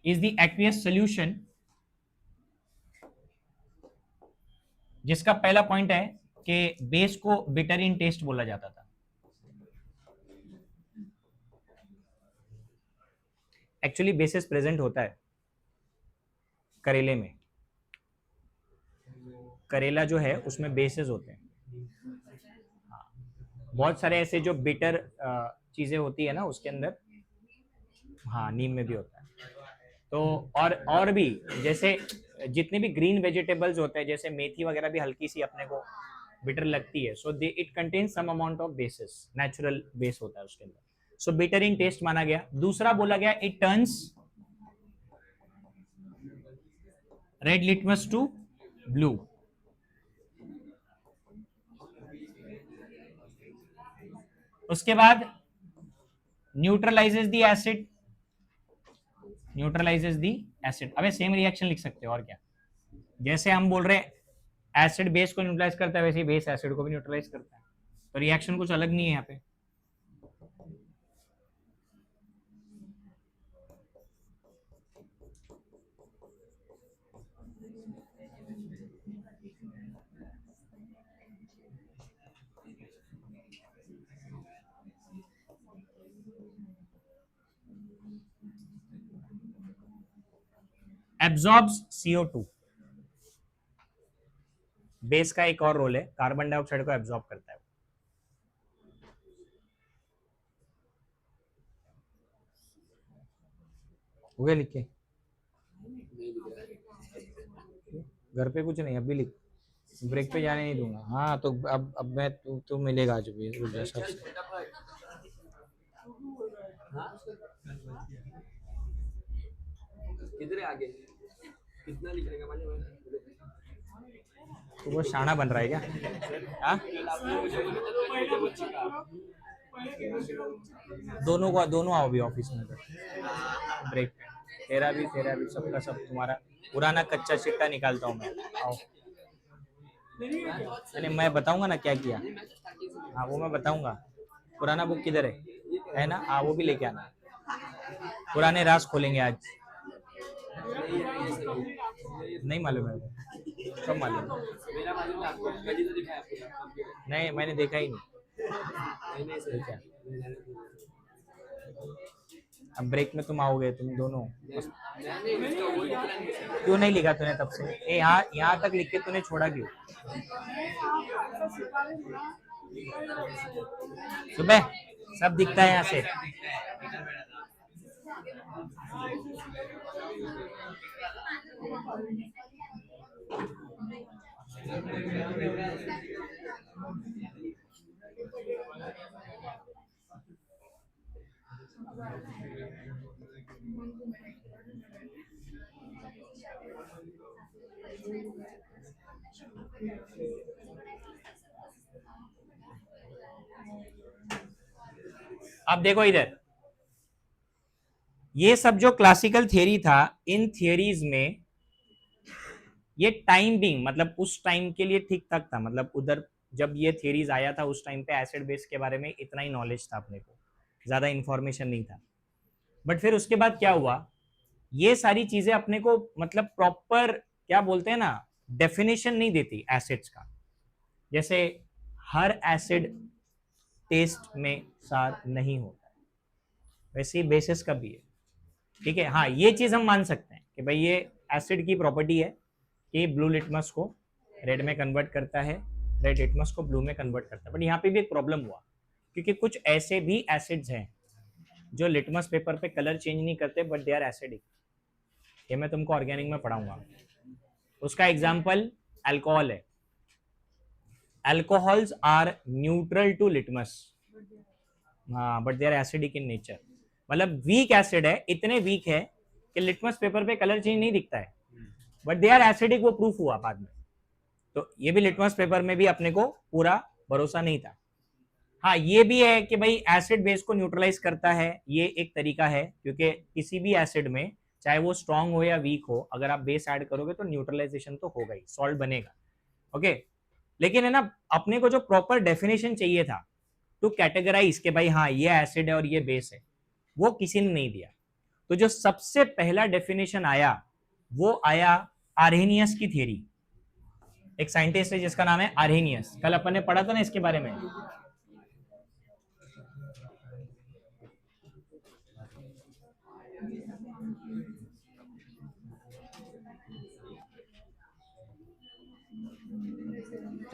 S1: is the aqueous solution, जिसका पहला पॉइंट है कि बेस को बिटर इन टेस्ट बोला जाता था। एक्चुअली बेसिस प्रेजेंट होता है करेले में, करेला जो है उसमें बेसेस होते हैं। हाँ, बहुत सारे ऐसे जो बिटर चीजें होती है ना उसके अंदर, हाँ नीम में भी होता है। तो और भी जैसे जितने भी ग्रीन वेजिटेबल्स होते हैं, जैसे मेथी वगैरह भी हल्की सी अपने को बिटर लगती है, so they it contain some amount of bases, natural base होता है उसके अंदर, सो बिटर इन टेस्ट माना गया। दूसरा बोला गया it turns red litmus to blue. उसके बाद neutralises the acid, neutralises the acid. अबे सेम रिएक्शन लिख सकते हो और क्या, जैसे हम बोल रहे हैं एसिड बेस को न्यूट्रलाइज करता है, वैसे ही बेस एसिड को भी न्यूट्रलाइज करता है, तो रिएक्शन कुछ अलग नहीं है यहाँ पे। एब्जॉर्ब्स CO2, बेस का एक और रोल है, कार्बन डाइऑक्साइड को एब्जॉर्ब करता है। हो गया लिख के, घर पे कुछ नहीं, अभी लिख, ब्रेक पे जाने नहीं दूंगा। हाँ तो अब मैं तू मिलेगा आज भी, रुक जा सबसे।
S2: किधर है आगे, कितना लिखेगा मालूम है?
S1: तो वो शाना बन रहा है क्या? हाँ दोनों आओ भी ऑफिस में ब्रेक पे, तेरा भी सबका सब, तुम्हारा पुराना कच्चा चिट्टा निकालता हूँ मैं, आओ। अरे मैं बताऊंगा ना क्या किया, हाँ वो मैं बताऊंगा। पुराना बुक किधर है ना? हाँ वो भी लेके आना, पुराने राज खोलेंगे आज। नहीं मालूम है, कब मालूम?
S2: मेरा मालूम है आपको, कभी तो दिखाया आपको।
S1: नहीं मैंने देखा ही नहीं। देखा अब ब्रेक में तुम आओगे तुम दोनों, क्यों नहीं लिखा तूने तब से? यहाँ तक लिख के तूने छोड़ा क्यों? सुबह सब दिखता है यहाँ से। अब देखो इधर, ये सब जो क्लासिकल थियरी था, इन थियरीज में ये टाइम बिंग, मतलब उस टाइम के लिए ठीक ठाक था, मतलब उधर जब ये थियरीज आया था उस टाइम पे एसिड बेस के बारे में इतना ही नॉलेज था, अपने को ज्यादा इंफॉर्मेशन नहीं था। बट फिर उसके बाद क्या हुआ, ये सारी चीजें अपने को मतलब प्रॉपर क्या बोलते हैं ना, डेफिनेशन नहीं देती एसिड्स का। जैसे हर एसिड टेस्ट में सार नहीं होता है, वैसे ही बेसिस का भी है। ठीक है, हाँ ये चीज हम मान सकते हैं कि भाई ये एसिड की प्रॉपर्टी है कि ब्लू लिटमस को रेड में कन्वर्ट करता है, रेड लिटमस को ब्लू में कन्वर्ट करता है। बट यहाँ पे भी एक प्रॉब्लम हुआ, क्योंकि कुछ ऐसे भी एसिड्स हैं जो लिटमस पेपर पे कलर चेंज नहीं करते बट दे आर एसिडिक। ये मैं तुमको ऑर्गेनिक में पढ़ाऊंगा। उसका एग्जाम्पल अल्कोहल है। Alcohols are neutral to litmus, हाँ but they are acidic in nature. मतलब वीक एसिड है, इतने वीक है कि लिटमस पेपर पे कलर चेंज नहीं दिखता है, बट दे आर एसिडिक, वो प्रूफ हुआ बाद में। तो ये भी लिटमस पेपर में भी अपने को पूरा भरोसा नहीं था। हाँ ये भी है कि भाई एसिड बेस को न्यूट्रलाइज करता है, ये एक तरीका है, क्योंकि किसी भी एसिड में चाहे वो स्ट्रांग हो या वीक हो, अगर आप बेस ऐड करोगे तो न्यूट्रलाइजेशन तो होगा ही, सॉल्ट बनेगा। ओके, लेकिन है ना, अपने को जो प्रॉपर डेफिनेशन चाहिए था टू कैटेगराइज के भाई हाँ ये एसिड है और ये बेस है, वो किसी ने नहीं दिया। तो जो सबसे पहला डेफिनेशन आया वो आया आर्हेनियस की थ्योरी। एक साइंटिस्ट है जिसका नाम है आर्हेनियस, कल अपन ने पढ़ा था ना इसके बारे में।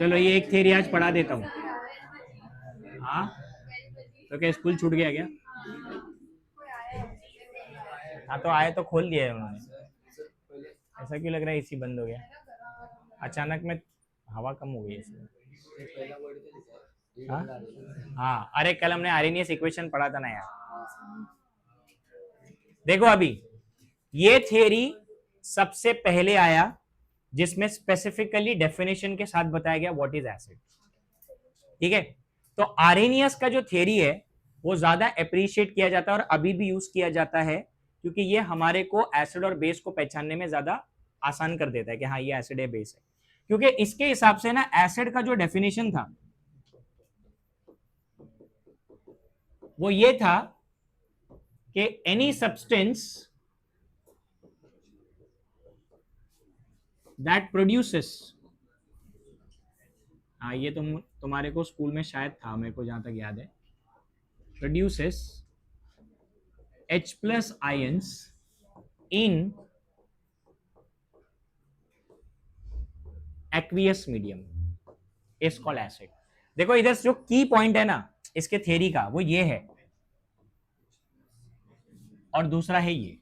S1: चलो ये एक थ्योरी आज पढ़ा देता हूँ। हाँ तो क्या स्कूल छूट गया क्या? हाँ तो आए तो खोल दिया है उन्होंने। ऐसा क्यों लग रहा है एसी बंद हो गया अचानक में? हवा कम हो गई इसमें। हाँ हाँ, अरे कल हमने आरएनएस इक्वेशन पढ़ा था ना यार। देखो अभी ये थियरी सबसे पहले आया जिसमें स्पेसिफिकली डेफिनेशन के साथ बताया गया व्हाट इज एसिड। ठीक है, तो आरेनियस का जो थियरी है वो ज्यादा अप्रिशिएट किया जाता है और अभी भी यूज किया जाता है क्योंकि ये हमारे को एसिड और बेस को पहचानने में ज्यादा आसान कर देता है कि हाँ ये एसिड है बेस है। क्योंकि इसके हिसाब से ना एसिड का जो डेफिनेशन था वो ये था कि एनी सब्सटेंस दैट प्रोड्यूसेस, हाँ ये तुम्हारे को स्कूल में शायद था, मेरे को जहां तक याद है, produces H plus ions in aqueous medium is called acid. देखो इधर जो की पॉइंट है ना इसके थ्योरी का वो ये है और दूसरा है ये।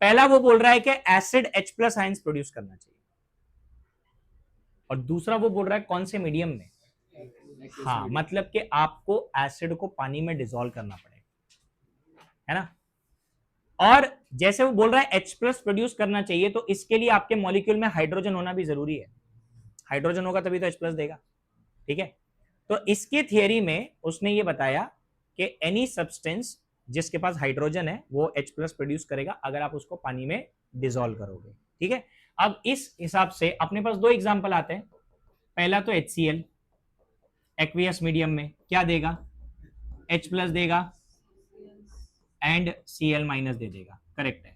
S1: पहला वो बोल रहा है कि acid H plus ions produce करना चाहिए और दूसरा वो बोल रहा है कौन से मीडियम में। हाँ मतलब कि आपको एसिड को पानी में डिसॉल्व करना पड़ेगा, है ना। और जैसे वो बोल रहा है H प्लस प्रोड्यूस करना चाहिए तो इसके लिए आपके मॉलिक्यूल में हाइड्रोजन होना भी जरूरी है। हाइड्रोजन होगा तभी तो H प्लस देगा। ठीक है, तो इसकी थियरी में उसने ये बताया कि एनी सब्सटेंस जिसके पास हाइड्रोजन है वो H प्लस प्रोड्यूस करेगा अगर आप उसको पानी में डिसॉल्व करोगे। ठीक है, अब इस हिसाब से अपने पास दो एग्जांपल आते हैं। पहला तो HCl एक्वियस मीडियम में क्या देगा, H प्लस देगा एंड Cl माइनस दे देगा, करेक्ट है।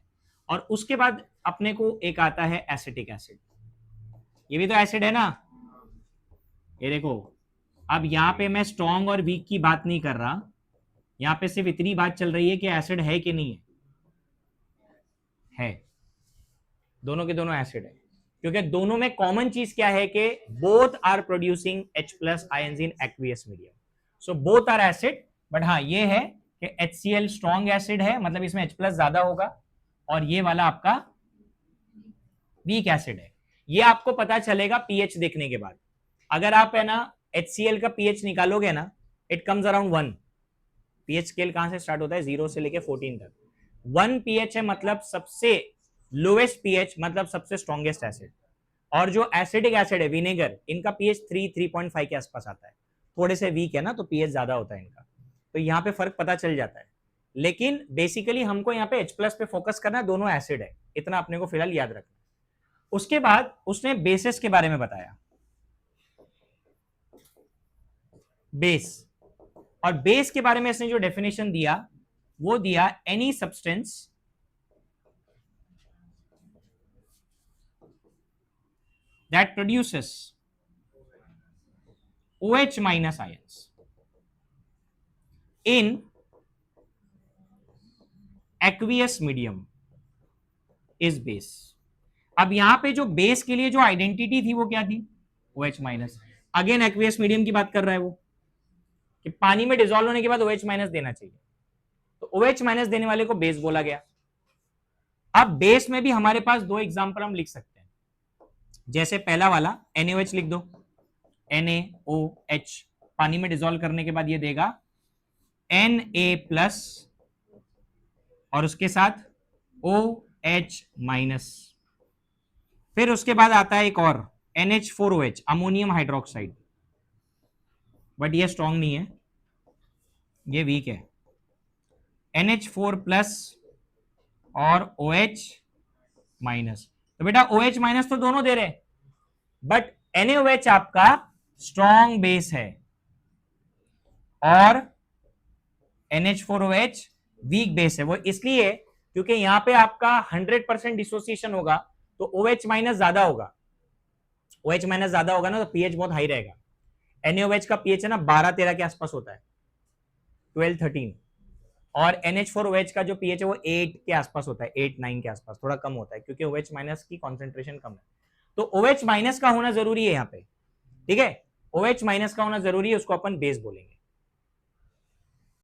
S1: और उसके बाद अपने को एक आता है एसिटिक एसिड, ये भी तो एसिड है ना। ये देखो अब यहां पे मैं स्ट्रॉन्ग और वीक की बात नहीं कर रहा, यहां पे सिर्फ इतनी बात चल रही है कि एसिड है कि नहीं है। दोनों के दोनों एसिड है क्योंकि दोनों में कॉमन चीज क्या है कि both are producing H plus ions in aqueous medium, so both are acid. But हाँ ये है कि HCl स्ट्रॉन्ग एसिड है, मतलब इसमें H प्लस ज्यादा होगा, और ये वाला आपका वीक एसिड है। ये आपको पता चलेगा पीएच देखने के बाद। अगर आप है ना HCl का पीएच निकालोगे ना, it comes around 1। PH scale कहां से स्टार्ट होता है, 0 से लेके 14 तक। 1 पीएच है मतलब सबसे लोएस्ट पीएच, मतलब सबसे स्ट्रॉन्गेस्ट एसिड। और जो एसिडिक एसिड है विनेगर, इनका पीएच 3.5 के आसपास आता है। थोड़े से वीक है ना तो पीएच ज्यादा होता है इनका, तो यहाँ पे फर्क पता चल जाता है। लेकिन बेसिकली हमको यहाँ पे H प्लस पे फोकस करना है, दोनों एसिड है, इतना अपने को फिलहाल याद रखना। उसके बाद उसने बेसिस के बारे में बताया, बेस। और बेस के बारे में इसने जो डेफिनेशन दिया वो दिया any substance that produces OH minus ions in aqueous medium is base. अब यहां पे जो बेस के लिए जो आइडेंटिटी थी वो क्या थी, OH minus. Again aqueous medium की बात कर रहा है वो कि पानी में डिसॉल्व होने के बाद OH माइनस देना चाहिए, तो OH माइनस देने वाले को बेस बोला गया। अब बेस में भी हमारे पास दो एग्जांपल हम लिख सकते हैं, जैसे पहला वाला NaOH लिख दो, NaOH पानी में डिसॉल्व करने के बाद ये देगा Na प्लस और उसके साथ OH माइनस। फिर उसके बाद आता है एक और NH4OH अमोनियम हाइड्रोक्साइड, बट ये स्ट्रॉन्ग नहीं है, ये वीक है। NH4 प्लस और OH माइनस। तो बेटा OH माइनस तो दोनों दे रहे, बट NaOH आपका स्ट्रॉन्ग बेस है और NH4OH वीक बेस है। वो इसलिए क्योंकि यहां पे आपका 100% डिसोसिएशन होगा तो OH माइनस ज्यादा होगा। OH माइनस ज्यादा होगा ना तो पीएच बहुत हाई रहेगा। NaOH का पीएच है ना 12-13 के आसपास होता है, 12-13। और NH4OH का जो पीएच है वो 8 के आसपास होता है, 8-9 के आसपास, थोड़ा कम होता है क्योंकि OH माइनस की कॉन्सेंट्रेशन कम है। तो OH माइनस का होना जरूरी है यहाँ पे, ठीक है, OH माइनस का होना जरूरी है, उसको अपन बेस बोलेंगे।